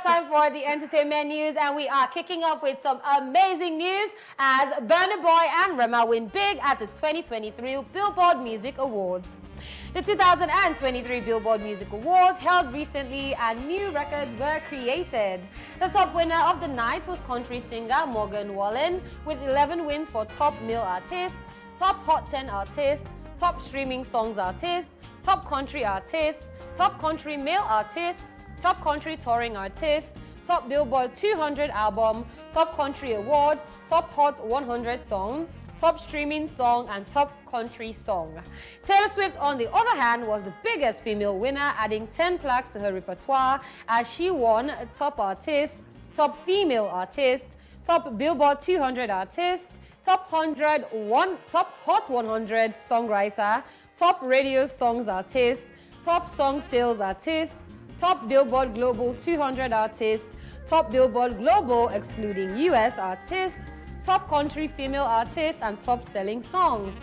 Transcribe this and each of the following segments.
now time for the entertainment news, and we are kicking off with some amazing news as Burnboy and Rema win big at the 2023 Billboard Music Awards. The 2023 Billboard Music Awards held recently and new records were created. The top winner of the night was country singer Morgan Wallen with 11 wins for Top Male Artist, Top Hot 10 Artist, Top Streaming Songs Artist, Top Country Artist, Top Country Male Artist, Top Country Touring Artist, Top Billboard 200 Album, Top Country Award, Top Hot 100 Song, Top Streaming Song, and Top Country Song. Taylor Swift, on the other hand, was the biggest female winner, adding 10 plaques to her repertoire as she won Top Artist, Top Female Artist, Top Billboard 200 Artist, Top Hot 100 Songwriter, Top Radio Songs Artist, Top Song Sales Artist, Top Billboard Global 200 Artist, Top Billboard Global excluding US Artist, Top Country Female Artist, and Top Selling Song.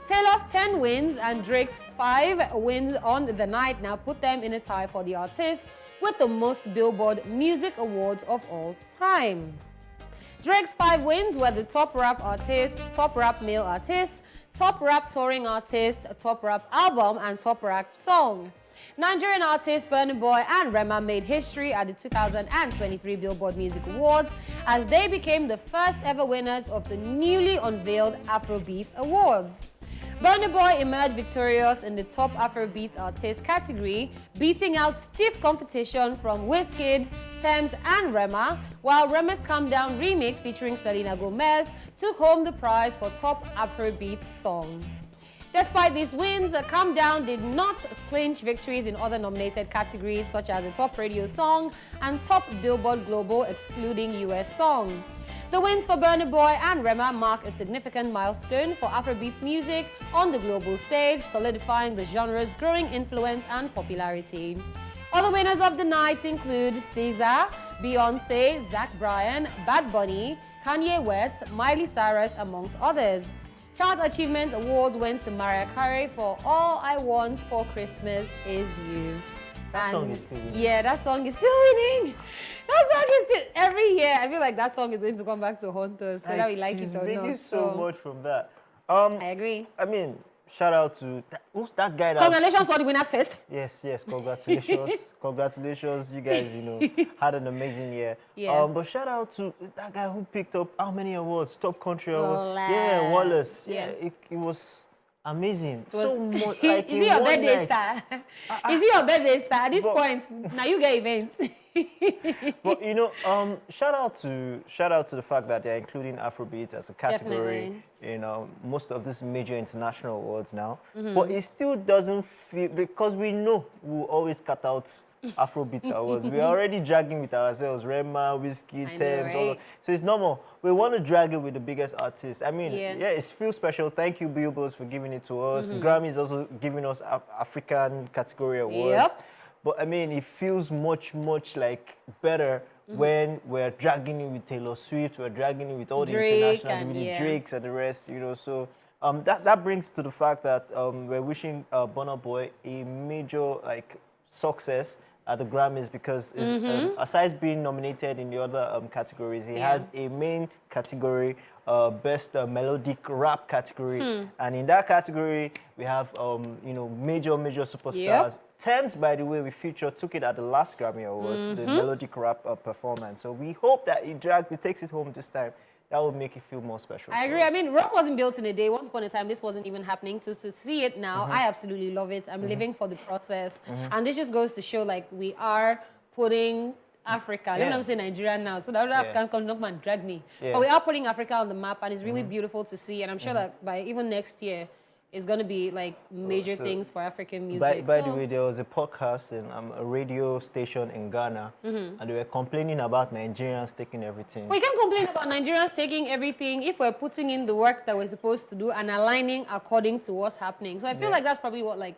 Taylor's 10 wins and Drake's 5 wins on the night now put them in a tie for the artist with the most Billboard Music Awards of all time. Drake's 5 wins were the Top Rap Artist, Top Rap Male Artist, Top Rap Touring Artist, Top Rap Album, and Top Rap Song. Nigerian artists Burnboy and Rema made history at the 2023 Billboard Music Awards as they became the first ever winners of the newly unveiled Afrobeat Awards. Burnboy emerged victorious in the Top Afrobeat Artist category, beating out stiff competition from Wizkid, Tems, and Rema, while Rema's Calm Down remix featuring Selena Gomez took home the prize for Top Afrobeat Song. Despite these wins, Calm Down did not clinch victories in other nominated categories such as the Top Radio Song and Top Billboard Global excluding US Song. The wins for Burnboy and Rema mark a significant milestone for Afrobeat music on the global stage, solidifying the genre's growing influence and popularity. Other winners of the night include SZA, Beyonce, Zach Bryan, Bad Bunny, Kanye West, Miley Cyrus, amongst others. Chart Achievement Awards went to Mariah Carey for All I Want for Christmas Is You. That song is still winning. Yeah, that song is still winning. That song is still, every year, I feel like that song is going to come back to haunt us, whether we like it or not. She's making so much from that. I agree. I mean, shout out to, who's that guy that... Congratulations for the winners first. Yes, congratulations. Congratulations, you guys, had an amazing year. Yeah. But shout out to that guy who picked up how many awards? Top Country Award. Wallace. Yeah, Wallace. Yeah. It was amazing. It was, so much, like is he your birthday night. star? Is he your birthday star? At this point, now you get events. But shout out to the fact that they're including Afrobeat as a category in most of these major international awards now. But it still doesn't feel, because we know we'll always cut out Afrobeat awards. We're already dragging with ourselves, Rema, Wizkid, Tems, all of, so it's normal. We want to drag it with the biggest artists. I mean, yeah, it feels special. Thank you, Billboard, for giving it to us. Grammy's also giving us African category awards. Yep. But I mean, it feels much like better when we're dragging it with Taylor Swift, we're dragging it with all the international, with the Drakes and the rest, So that brings to the fact that we're wishing Burnboy a major success at the Grammys, because aside being nominated in the other categories, he has a main category, best melodic rap category, and in that category we have major superstars. Tems, by the way, we took it at the last Grammy Awards, the melodic rap performance. So we hope that he takes it home this time. That would make it feel more special. I agree. I mean, Rome wasn't built in a day. Once upon a time, this wasn't even happening. To see it now, I absolutely love it. I'm living for the process. And this just goes to show, we are putting Africa, let me say Nigeria now, so that other African come knock and drag me. But we are putting Africa on the map, and it's really beautiful to see. And I'm sure that by even next year, it's going to be major things for African music. By the way, there was a podcast in a radio station in Ghana, and they were complaining about Nigerians taking everything. We can't complain about Nigerians taking everything if we're putting in the work that we're supposed to do and aligning according to what's happening. So I feel like that's probably what the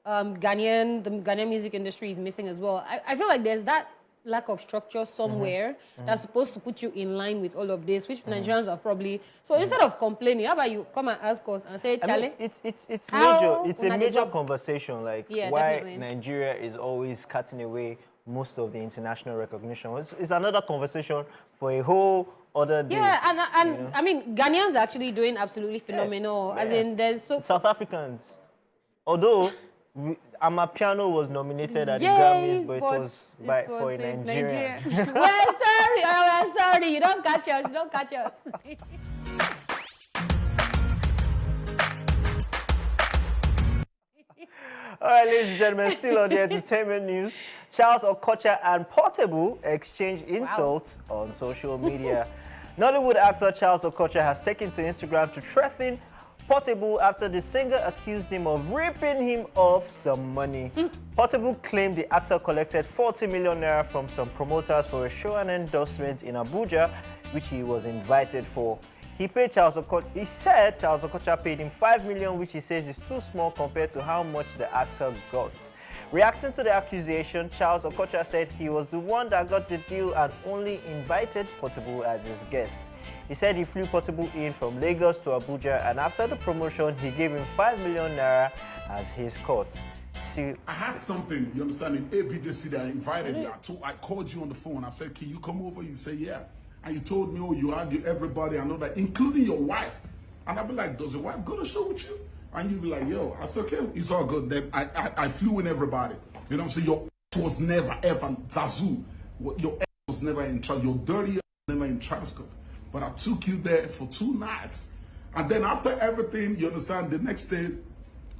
Ghanaian music industry is missing as well. I feel like there's that lack of structure somewhere that's supposed to put you in line with all of this, which Nigerians are probably... So instead of complaining, how about you come and ask us and say, Charlie? It's major. It's a major conversation, why definitely. Nigeria is always cutting away most of the international recognition. It's another conversation for a whole other day. Yeah, and you know? I mean, Ghanaians are actually doing absolutely phenomenal. Yeah. As in, there's so... South Africans. Although, Amapiano was nominated at the Grammys, but it was for a Nigerian. We're sorry. You don't catch us. All right, ladies and gentlemen, still on the entertainment news. Charles Okocha and Portable exchange insults on social media. Nollywood actor Charles Okocha has taken to Instagram to threaten Portable after the singer accused him of ripping him off some money. Portable claimed the actor collected 40 million naira from some promoters for a show and endorsement in Abuja, which he was invited for. He said Charles Okocha paid him 5 million, which he says is too small compared to how much the actor got. Reacting to the accusation, Charles Okocha said he was the one that got the deal and only invited Portable as his guest. He said he flew Portable in from Lagos to Abuja, and after the promotion, he gave him 5 million naira as his cut. See, I had something, you understand, in ABJC that invited me. I called you on the phone. I said, can you come over? You say, yeah. And you told me, oh, you argue everybody, I know that, including your wife. And I'd be like, does your wife go to show with you? And you'd be like, yo, I said, okay, it's all good. Then I flew in everybody. You know what I'm saying? Your was never, ever, Zazu, your was never in charge. Your dirty was never in Transcorp. But I took you there for 2 nights. And then after everything, you understand, the next day,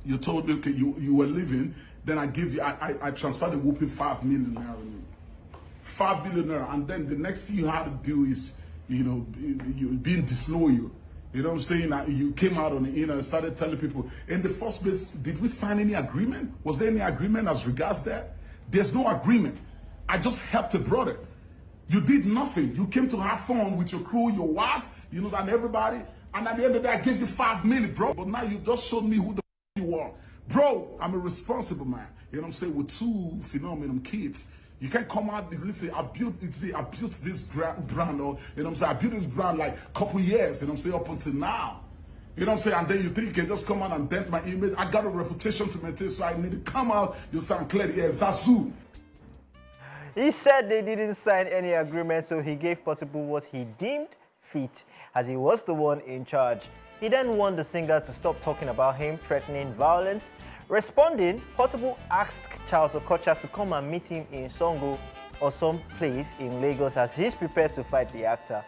you told me, okay, you were leaving. Then I give you, I transferred the whooping 5 million naira. 5 billion naira, and then the next thing you had to do is, you know, you being disloyal. You know what I'm saying? You came out on the internet and started telling people. In the first place, did we sign any agreement? Was there any agreement as regards that? There's no agreement. I just helped a brother. You did nothing. You came to have fun with your crew, your wife, you know, and everybody. And at the end of the day, I gave you 5 million, bro. But now you just showed me who the you are. Bro, I'm a responsible man. You know what I'm saying? With 2 phenomenal kids. You can't come out and say, I built this brand, or, you know what I'm saying, I built this brand like a couple years, you know what I'm saying, up until now. You know what I'm saying? And then you think you can just come out and dent my image. I got a reputation to maintain, so I need to come out, you sound clear, yeah, Zazu. He said they didn't sign any agreement, so he gave Portable what he deemed fit, as he was the one in charge. He then warned the singer to stop talking about him, threatening violence. Responding, Portable asked Charles Okocha to come and meet him in Songo or some place in Lagos as he's prepared to fight the actor.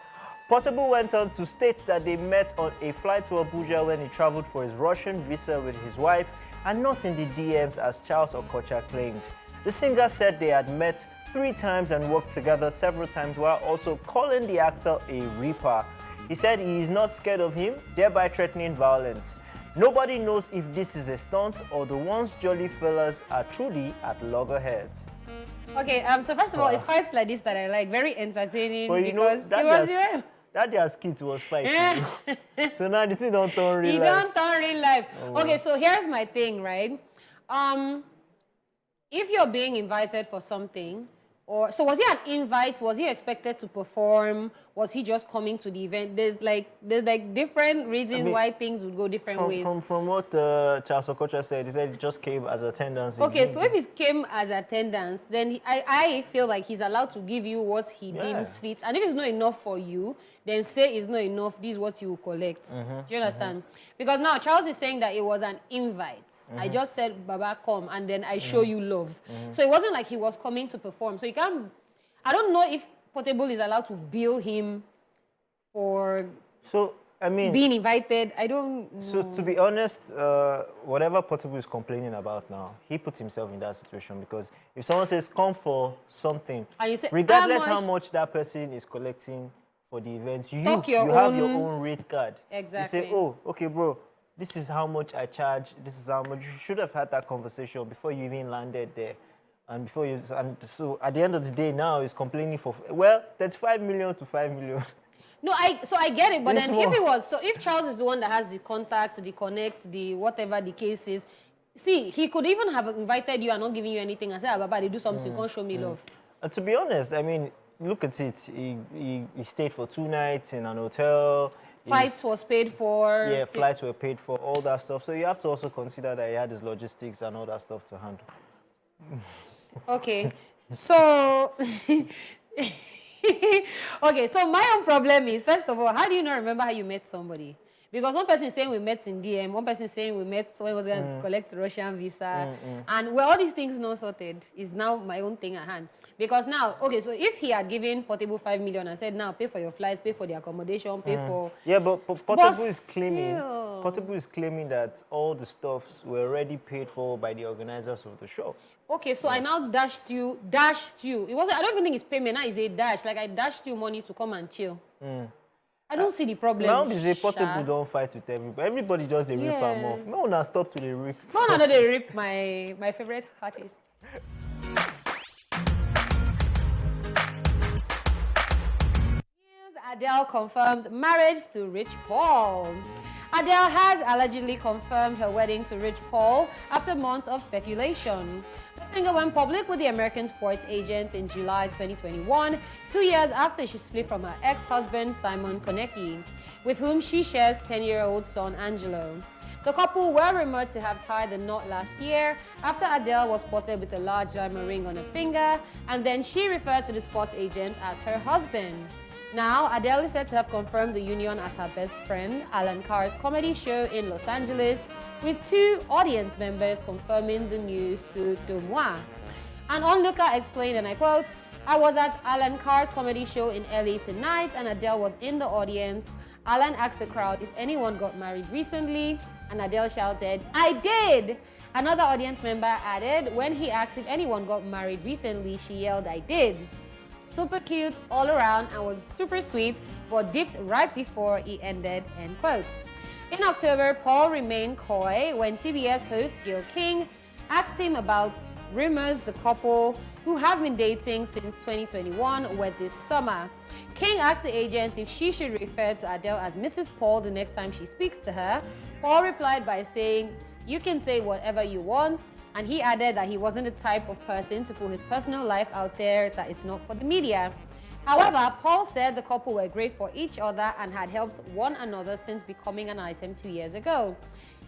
Portable went on to state that they met on a flight to Abuja when he traveled for his Russian visa with his wife and not in the DMs as Charles Okocha claimed. The singer said they had met 3 times and worked together several times while also calling the actor a reaper. He said he is not scared of him, thereby threatening violence. Nobody knows if this is a stunt or the once jolly fellas are truly at loggerheads. Okay, so first of all, it's fights like this that I like, very entertaining. Well, you know, that their skit was fighting. So now the thing don't turn real life. Don't turn real life. Oh, okay, so here's my thing, right? If you're being invited for something, so was he an invite? Was he expected to perform? Was he just coming to the event? There's like different reasons why things would go different ways. From what Charles Okocha said, he said he just came as attendance. Okay, so if he came as attendance, then I feel like he's allowed to give you what he deems fit. And if it's not enough for you, then say it's not enough, this is what you will collect. Do you understand? Because now Charles is saying that it was an invite. I just said, Baba, come, and then I show you love. So it wasn't like he was coming to perform. So you can't, I don't know if Portable is allowed to bill him for being invited. I don't know. So to be honest, whatever Portable is complaining about now, he put himself in that situation because if someone says, come for something, and you say, regardless how much that person is collecting for the event, you have your own rate card. Exactly. You say, oh, okay, bro, this is how much I charge, this is how much. You should have had that conversation before you even landed there. And so at the end of the day now, he's complaining for, well, that's 5 million to 5 million. No, so I get it, but then if Charles is the one that has the contacts, the connect, the whatever the case is, see, he could even have invited you and not giving you anything and said, Baba, they do something, come show me love. And to be honest, I mean, look at it. He stayed for 2 nights in an hotel. Flights was paid for. Yeah, flights were paid for, all that stuff. So you have to also consider that he had his logistics and all that stuff to handle. Okay. So, okay, so my own problem is, first of all, how do you not remember how you met somebody? Because one person is saying we met in DM, one person is saying we met when we was going to collect Russian visa. And well, all these things not sorted is now my own thing at hand. Because now, okay, so if he had given Portable 5 million and said, now pay for your flights, pay for the accommodation, pay for... Yeah, but Portable is claiming that all the stuffs were already paid for by the organizers of the show. Okay, so I now dashed you. It wasn't, I don't even think it's payment, now it's a dash. Like I dashed you money to come and chill. I don't see the problem. Now they say Portable don't fight with everybody. Everybody just they rip them off. No one has stopped to the rip. No one they rip my favorite artist. Adele confirms marriage to Rich Paul. Adele has allegedly confirmed her wedding to Rich Paul after months of speculation. The singer went public with the American sports agent in July 2021, 2 years after she split from her ex-husband Simon Konecki, with whom she shares 10-year-old son Angelo. The couple were rumored to have tied the knot last year after Adele was spotted with a large diamond ring on her finger, and then she referred to the sports agent as her husband. Now, Adele is said to have confirmed the union at her best friend Alan Carr's comedy show in Los Angeles, with 2 audience members confirming the news to De Moi. An onlooker explained, and I quote, "I was at Alan Carr's comedy show in LA tonight and Adele was in the audience. Alan asked the crowd if anyone got married recently, and Adele shouted, 'I did!' Another audience member added, when he asked if anyone got married recently, she yelled, 'I did!' Super cute all around and was super sweet, but dipped right before it ended," end quote. In October, Paul remained coy when CBS host Gil King asked him about rumors the couple, who have been dating since 2021, were this summer. King asked the agent if she should refer to Adele as Mrs. Paul the next time she speaks to her. Paul replied by saying, "You can say whatever you want," and he added that he wasn't the type of person to put his personal life out there, that it's not for the media. However, Paul said the couple were great for each other and had helped one another since becoming an item 2 years ago.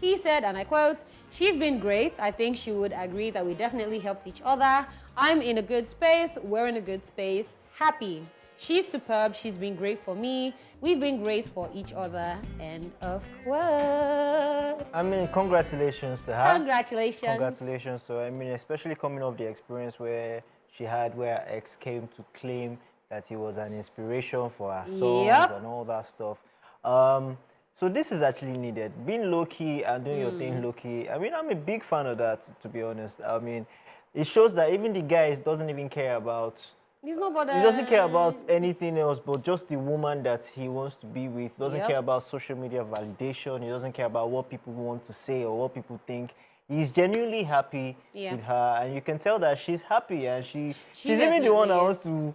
He said, and I quote, "She's been great. I think she would agree that we definitely helped each other. I'm in a good space. We're in a good space. Happy. She's superb. She's been great for me. We've been great for each other." End of quote. I mean, congratulations to her. Congratulations. Congratulations. So, I mean, especially coming off the experience where she had, where her ex came to claim that he was an inspiration for her songs and all that stuff. So this is actually needed. Being low-key and doing your thing low-key. I mean, I'm a big fan of that, to be honest. I mean, it shows that even the guy doesn't even care about... He's not bothered. He doesn't care about anything else but just the woman that he wants to be with. He doesn't care about social media validation. He doesn't care about what people want to say or what people think. He's genuinely happy with her, and you can tell that she's happy, and she's even the one that wants to...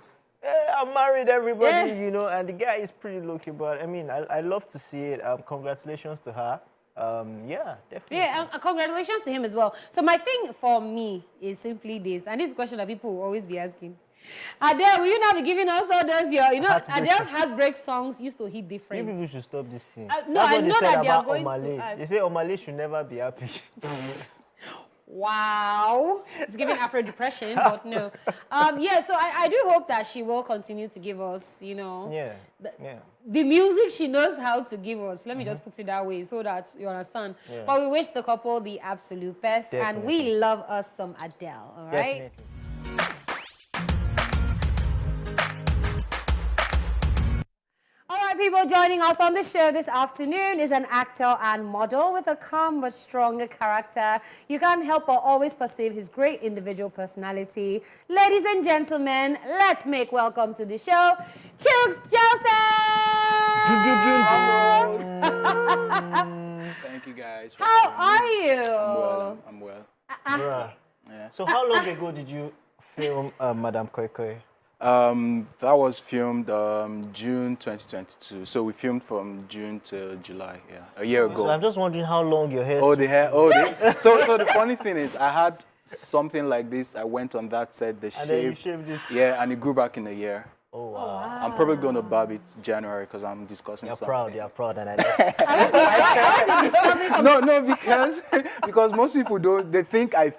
I'm married, everybody, you know, and the guy is pretty lucky, but I mean, I love to see it. Congratulations to her. Yeah, definitely. Yeah, and congratulations to him as well. So my thing for me is simply this, and this is a question that people will always be asking. Adele, will you now be giving us all those Adele's heartbreak songs used to hit different. You people should stop this thing. No, I know that they are going Omale. to ask. They say Omale should never be happy. Wow. It's giving Afro depression, but no. Yeah, so I do hope that she will continue to give us, you know, the music she knows how to give us. Let me just put it that way so that you understand. Yeah. But we wish the couple the absolute best. Definitely. And we love us some Adele, all right? Definitely. All right, people, joining us on the show this afternoon is an actor and model with a calm but stronger character. You can't help but always perceive his great individual personality. Ladies and gentlemen, let's make welcome to the show, Chuks Joseph! Thank you, guys. How are you? I'm well. Yeah. So how long ago did you film Madame Koi Koi? That was filmed June 2022. So we filmed from June to July, a year ago. So I'm just wondering how long your hair. Oh, the hair. Oh, so the funny thing is, I had something like this. I went on that set, the and shaved. then you shaved it. Yeah, and it grew back in a year. Oh, wow. I'm probably going to barb it January because I'm discussing You're something. proud, and I know. No, because most people don't. They think I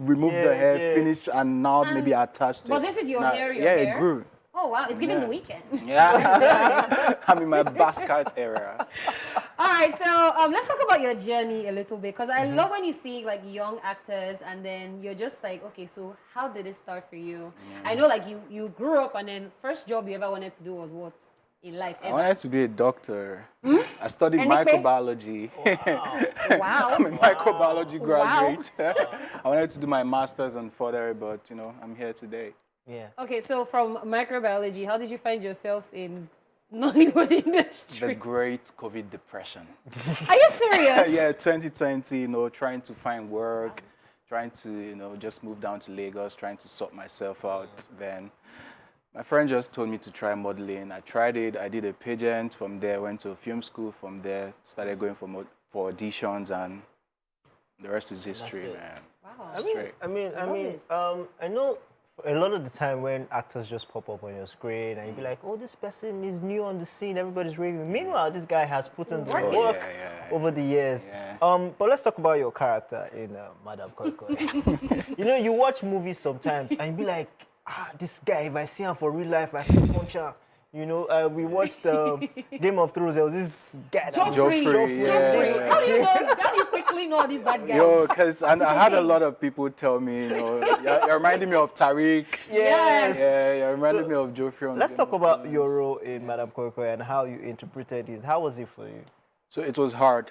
removed the hair, finished, and now maybe attached it. But this is your hair, Yeah, it grew. Oh wow, it's giving the weekend. Yeah, I'm in my basket area. All right, so let's talk about your journey a little bit, because I love when you see like young actors and then you're just like, okay, so how did it start for you? I know like you grew up and then first job you ever wanted to do was what in life ever? I wanted to be a doctor. I studied microbiology. Wow. I'm a microbiology graduate. I wanted to do my master's and further, but you know, I'm here today. Yeah. Okay, so from microbiology, how did you find yourself in Nollywood industry? The great COVID depression. Are you serious? Yeah, 2020, you know, trying to find work, trying to, you know, just move down to Lagos, trying to sort myself out. Then my friend just told me to try modeling. I tried it. I did a pageant. From there, went to a film school. From there, started going for auditions, and the rest is history, man. Wow. I know a lot of the time when actors just pop up on your screen and you be like, oh, this person is new on the scene, everybody's raving. Meanwhile, this guy has put in the work over the years. Yeah. But let's talk about your character in Madam Koi Koi. You know, you watch movies sometimes and you be like, this guy, if I see him for real life, I can punch him. You know, we watched Game of Thrones. There was this guy. Joffrey. Yeah. How do you quickly know all these bad guys? Yo, because I had a lot of people tell me, you know, you're reminding me of Tariq. Yes. Yeah, you're reminding me of Joffrey. Let's talk about your role in Madam Koi Koi and how you interpreted it. How was it for you? So it was hard.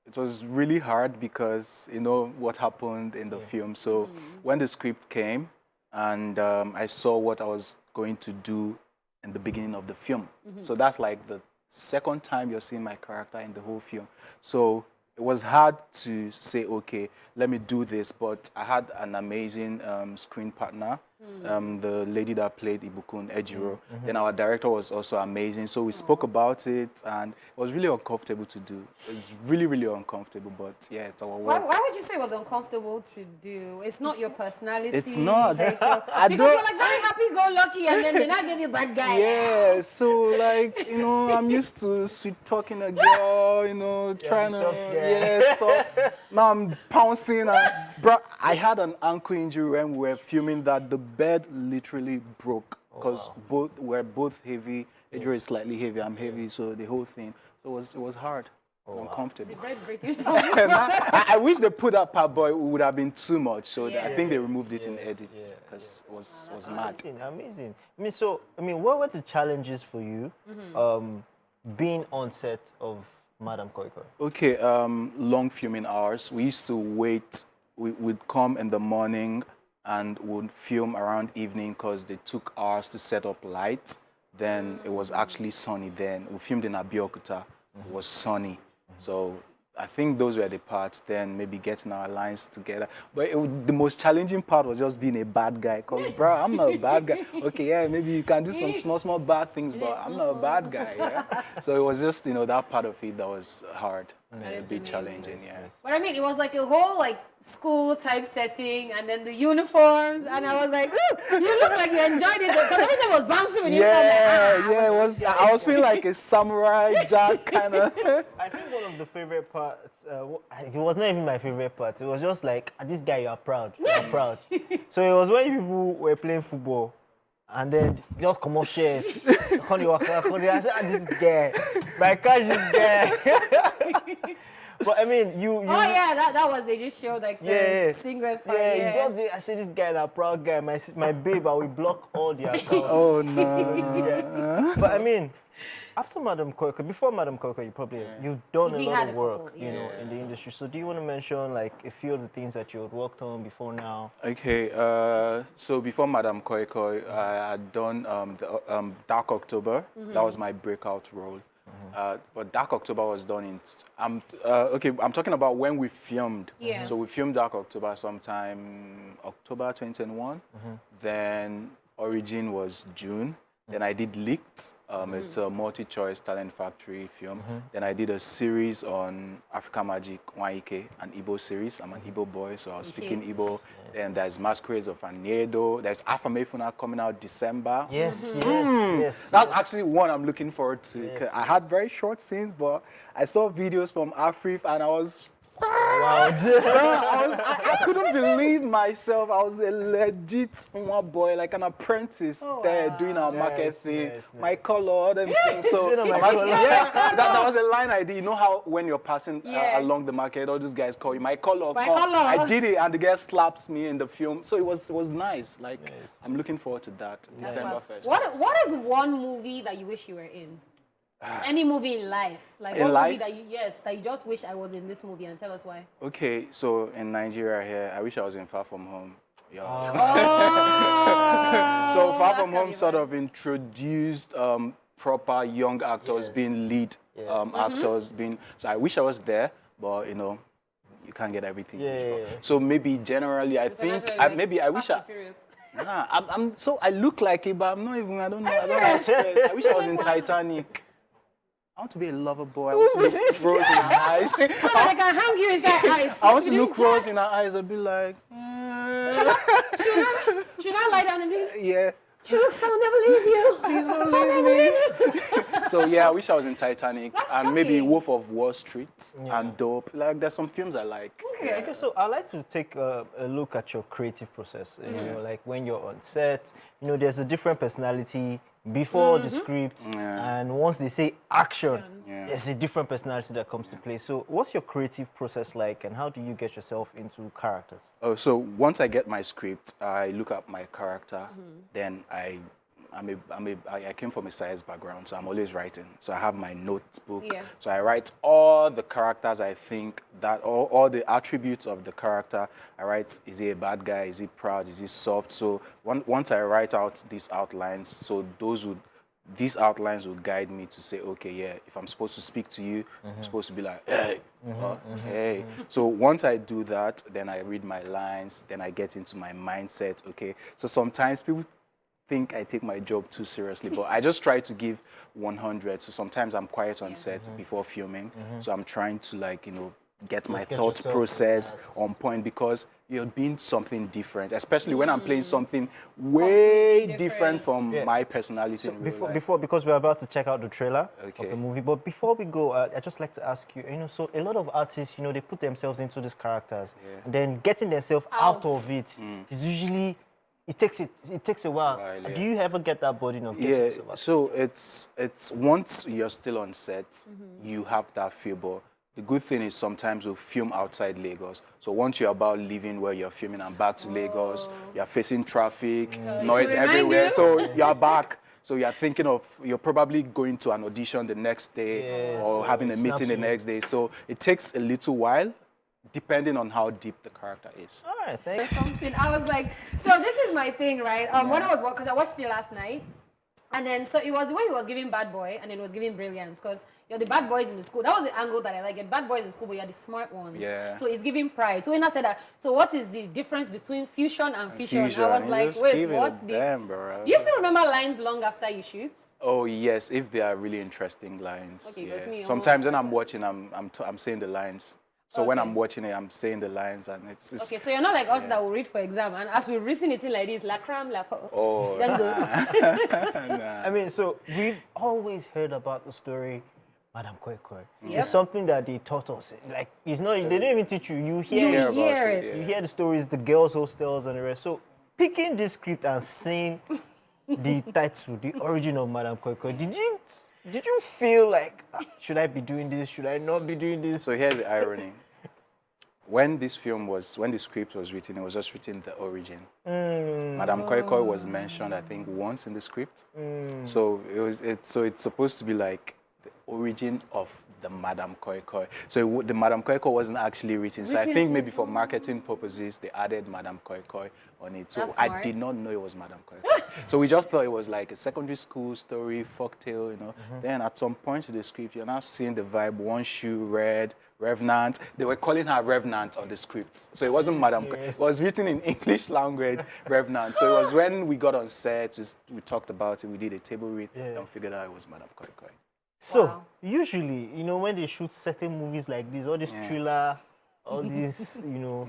It was really hard because, you know, what happened in the film. So when the script came and I saw what I was going to do in the beginning of the film. So that's like the second time you're seeing my character in the whole film. So it was hard to say, okay, let me do this, but I had an amazing screen partner, the lady that played Ibukun Ejiro. Then our director was also amazing. So we spoke about it, and it was really uncomfortable to do. It's really, really uncomfortable, but yeah, it's our work. Why would you say it was uncomfortable to do? It's not your personality. It's not. Because you're like very happy-go-lucky, and then they're not getting bad guy. Yeah, so like, you know, I'm used to sweet talking a girl, you know, trying to, soft guy. yeah, soft. Now I'm pouncing. Bro, I had an ankle injury when we were filming that the bed literally broke because we're both heavy. Adrian is slightly heavy, I'm heavy, so the whole thing. So it was hard. Uncomfortable. I wish they put that part, but it would have been too much. So I think they removed it in edit because it was mad. Amazing. What were the challenges for you being on set of Madam Koi Koi? Okay, long filming hours. We used to wait. We'd come in the morning and would film around evening because they took hours to set up lights. Then it was actually sunny then. We filmed in Abeokuta. It was sunny. So I think those were the parts. Then maybe getting our lines together. But the most challenging part was just being a bad guy. Because, bro, I'm not a bad guy. Okay, yeah, maybe you can do some small bad things, but I'm not a bad guy. Yeah? So it was just, you know, that part of it that was hard. A bit challenging, yeah. But I mean, it was like a whole like school type setting, and then the uniforms, and I was like, ooh, you look like you enjoyed it because everything was bouncing when you it was. I was feeling like a samurai jack kind of. I think one of the favorite parts. It was not even my favorite part. It was just like, this guy, you are proud. You are proud. So it was when people were playing football. And then just come off shirts. I said, this guy. I catch this guy. But I mean, you. Oh yeah, that was, they just showed like the singlet part. I said, this guy is a proud guy. My babe, I will block all the accounts. Oh no. But I mean, after Madam Koi Koi, before Madam Koi Koi, you've done a lot of work, you know, in the industry. So do you want to mention like a few of the things that you had worked on before now? Okay, so before Madam Koi Koi, I had done the Dark October. That was my breakout role. But Dark October was done in. I'm talking about when we filmed. Yeah. So we filmed Dark October sometime October 2021. Then Origin was June. Then I did Leaked. It's a multi-choice talent factory film. Then I did a series on Africa Magic, Waike, an Igbo series. I'm an Igbo boy, so I was speaking Igbo. Then there's Masquerades of Aniedo. There's Afamefuna coming out December. Yes, yes. That's actually one I'm looking forward to. I had very short scenes, but I saw videos from Afrif and I was... Wow. I couldn't believe myself. I was a legit boy, like an apprentice there doing our marketing, my color, all them things. So that was a line I did. You know how when you're passing along the market, all these guys call you my color. I did it, and the girl slapped me in the film. So it was nice. Like I'm looking forward to that December 1st. What is one movie that you wish you were in? Any movie in life, like in one life? movie that you just wish I was in this movie, and tell us why. Okay, so in Nigeria here, I wish I was in Far From Home. Yeah. So Far From Home sort of introduced proper young actors being lead actors being. So I wish I was there, but you know, you can't get everything. So maybe generally, I think maybe I wish I. Nah, I look like it, but I'm not even. I don't know. I wish I was in Titanic. I want to be a lover boy. I want to look Rose in her eyes. So that I can hang you inside eyes. I want to look Rose in her eyes and be like, should I lie down and be? Yeah. Chuks, I'll never leave you. Please don't leave me. So yeah, I wish I was in Titanic. That's and maybe shocking. Wolf of Wall Street and Dope. Like there's some films I like. Okay, so I'd like to take a look at your creative process. You know, like when you're on set, you know, there's a different personality before the script, and once they say action, there's a different personality that comes to play. So what's your creative process like, and how do you get yourself into characters? Oh, so once I get my script, I look at my character, then I came from a science background, so I'm always writing. So I have my notebook. So I write all the characters I think that, all the attributes of the character. I write, is he a bad guy? Is he proud? Is he soft? So once I write out these outlines, so these outlines will guide me to say, okay, yeah, if I'm supposed to speak to you, I'm supposed to be like, hey, hey. So once I do that, then I read my lines, then I get into my mindset, okay? So sometimes people think I take my job too seriously, but I just try to give 100. So sometimes I'm quiet on set before filming. So I'm trying to, like, you know, get my thought process on point, because you're doing something different, especially when I'm playing something way different from my personality. So because we're about to check out the trailer of the movie, but before we go, I'd just like to ask you, you know, so a lot of artists, you know, they put themselves into these characters, and then getting themselves out of it is usually, it takes a while. Do you ever get that burden of getting yourself out? So it's once you're still on set, you have that feel, but the good thing is sometimes we'll film outside Lagos. So once you're about leaving where you're filming and back to Lagos, you're facing traffic, noise everywhere, so you're back. So you're thinking of, you're probably going to an audition the next day or having a meeting the next day. So it takes a little while, depending on how deep the character is. All right, thanks. Something. I was like, so this is my thing, right? When I was, because I watched it last night, and then so it was the way he was giving Bad Boy, and then it was giving Brilliance, because you're the bad boys in the school. That was the angle that I like. You're bad boys in school, but you're the smart ones. Yeah. So it's giving pride. So when I said that, so what is the difference between fusion and fission? I was like, just wait, what's the... bro. Do you still remember lines long after you shoot? Oh yes, if they are really interesting lines. Okay, because me, sometimes when I'm watching, I'm saying the lines. So when I'm watching it, I'm saying the lines, and it's okay, so you're not like us that will read for exam, and as we've written it in like this, la cram, la po. Oh, nah. I mean, so we've always heard about the story, Madam Koi Koi. It's something that they taught us. Like, it's not, they don't even teach you. You hear it. You hear the stories, the girls' hostels and the rest. So picking this script and seeing the title, the origin of Madam Koi Koi, did you feel like, should I be doing this? Should I not be doing this? So here's the irony. When the script was written, it was just written the origin. Madam Koi Koi was mentioned, I think, once in the script. So it's supposed to be like the origin of the Madame Koi Koi. So the Madame Koi Koi wasn't actually written. So I think maybe for marketing purposes, they added Madame Koi Koi on it. So That's I smart. did not know it was Madame Koi Koi. So we just thought it was like a secondary school story, folktale, you know. Then at some point in the script, you're now seeing the vibe, one shoe, red, Revenant. They were calling her Revenant on the script. So it wasn't Madame Koi. It was written in English language, Revenant. So it was when we got on set, we talked about it, we did a table read, and figured out it was Madame Koi Koi. So, usually, you know, when they shoot certain movies like this, all this thriller, all these, you know,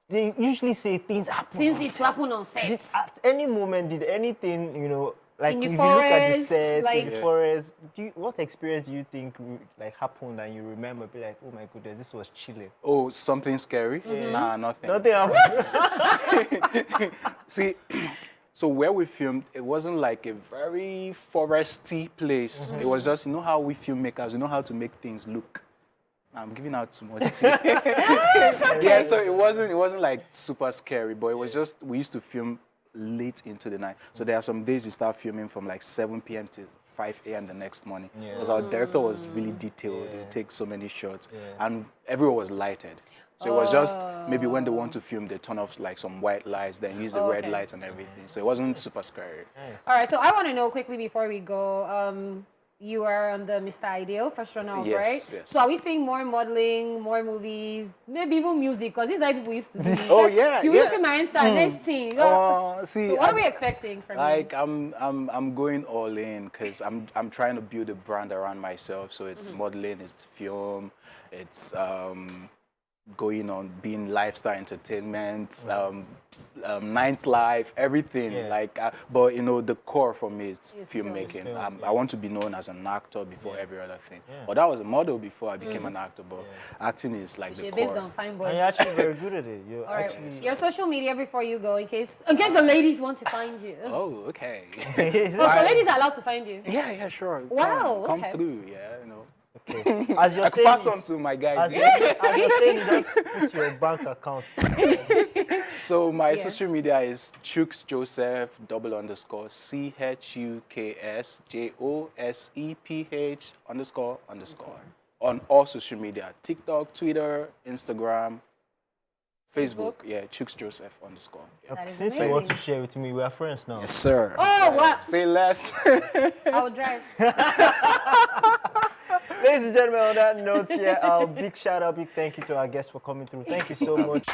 they usually say things happen. Things is happen on set. At any moment, did anything, you know, like In the if you look at the forest, set, like- in the forest, what experience do you think like happened and you remember, be like, oh my goodness, this was chilling? Oh, something scary? Nah, nothing. Nothing happened. See, so where we filmed, it wasn't like a very foresty place. It was just, you know how we filmmakers, we know how to make things look. I'm giving out too much tea. Yeah, so it wasn't like super scary, but it was just, we used to film late into the night. So there are some days you start filming from like 7 p.m. to 5 a.m. the next morning. Because our director was really detailed. He would take so many shots. And everywhere was lighted. So it was just, maybe when they want to film, they turn off like some white lights, then use the red lights and everything. So it wasn't super scary. All right, so I want to know quickly before we go, you are on the Mr. Ideal first runner-up, Yes, right? yes. So are we seeing more modeling, more movies, maybe even music? Because these are people used to do. Oh, yeah, You yeah. wish my answer next thing. See, So what are we expecting from like you? I'm going all in because I'm trying to build a brand around myself. So it's modeling, it's film, it's going on being lifestyle entertainment, nightlife, everything. Like, but you know, the core for me is filmmaking. I want to be known as an actor before every other thing. But I was a model before I became an actor. But acting is like the You're core. based on Fine And Boy. you're actually very good at it. You're All right, actually... your social media before you go, in case the ladies want to find you. Oh, okay. So ladies are allowed to find you. Yeah, sure. Wow, Come okay. through, yeah, you know. Okay. As you're I saying, pass on it, to my guys. as you're saying, just put your bank account. So my social media is Chuks Joseph __ CHUKS on all social media: TikTok, Twitter, Instagram, Facebook. Yeah, Chuks Joseph _ That is Since you want to amazing. share with me, we are friends now. Yes, sir. Oh, wow. Say less. I'll drive. Ladies and gentlemen, on that note, big shout out, big thank you to our guests for coming through. Thank you so much.